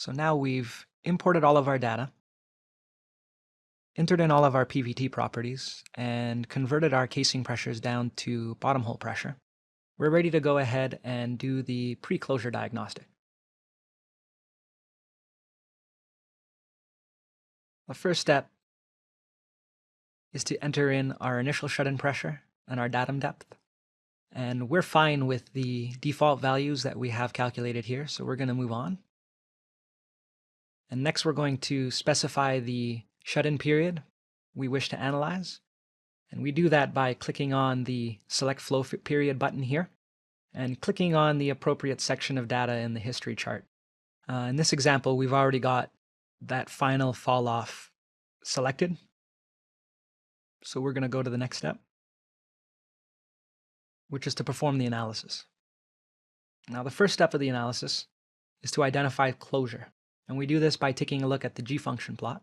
So now we've imported all of our data, entered in all of our PVT properties, and converted our casing pressures down to bottom hole pressure. We're ready to go ahead and do the pre-closure diagnostic. The first step is to enter in our initial shut-in pressure and our datum depth. And we're fine with the default values that we have calculated here, so we're going to move on. And next we're going to specify the shut-in period we wish to analyze. And we do that by clicking on the Select Flow Period button here and clicking on the appropriate section of data in the history chart. In this example, we've already got that final fall off selected. So we're going to go to the next step, which is to perform the analysis. Now, the first step of the analysis is to identify closure. And we do this by taking a look at the G-function plot.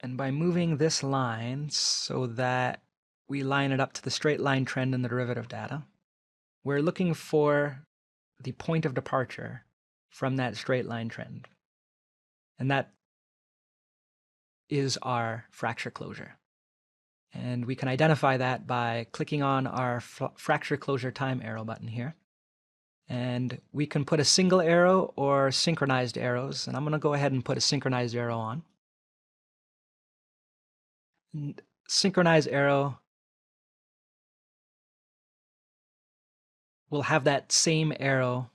And by moving this line so that we line it up to the straight line trend in the derivative data, we're looking for the point of departure from that straight line trend. And that is our fracture closure. And we can identify that by clicking on our fracture closure time arrow button here. And we can put a single arrow or synchronized arrows. And I'm going to go ahead and put a synchronized arrow on. And synchronized arrow will have that same arrow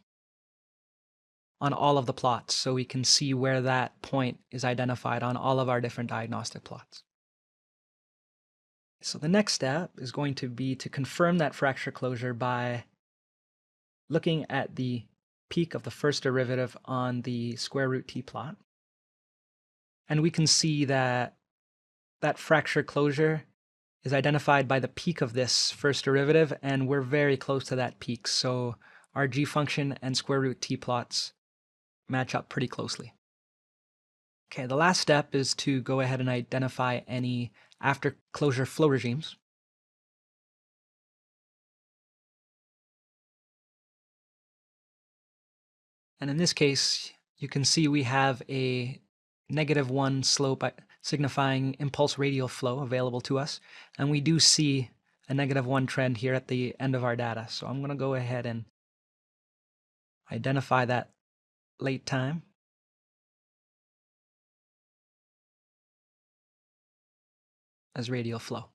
on all of the plots, so we can see where that point is identified on all of our different diagnostic plots. So the next step is going to be to confirm that fracture closure by looking at the peak of the first derivative on the square root t plot. And we can see that that fracture closure is identified by the peak of this first derivative, and we're very close to that peak. So our g function and square root t plots match up pretty closely. Okay, the last step is to go ahead and identify any after closure flow regimes. And in this case, you can see we have a -1 slope signifying impulse radial flow available to us. And we do see a -1 trend here at the end of our data. So I'm going to go ahead and identify that late time. As radial flow.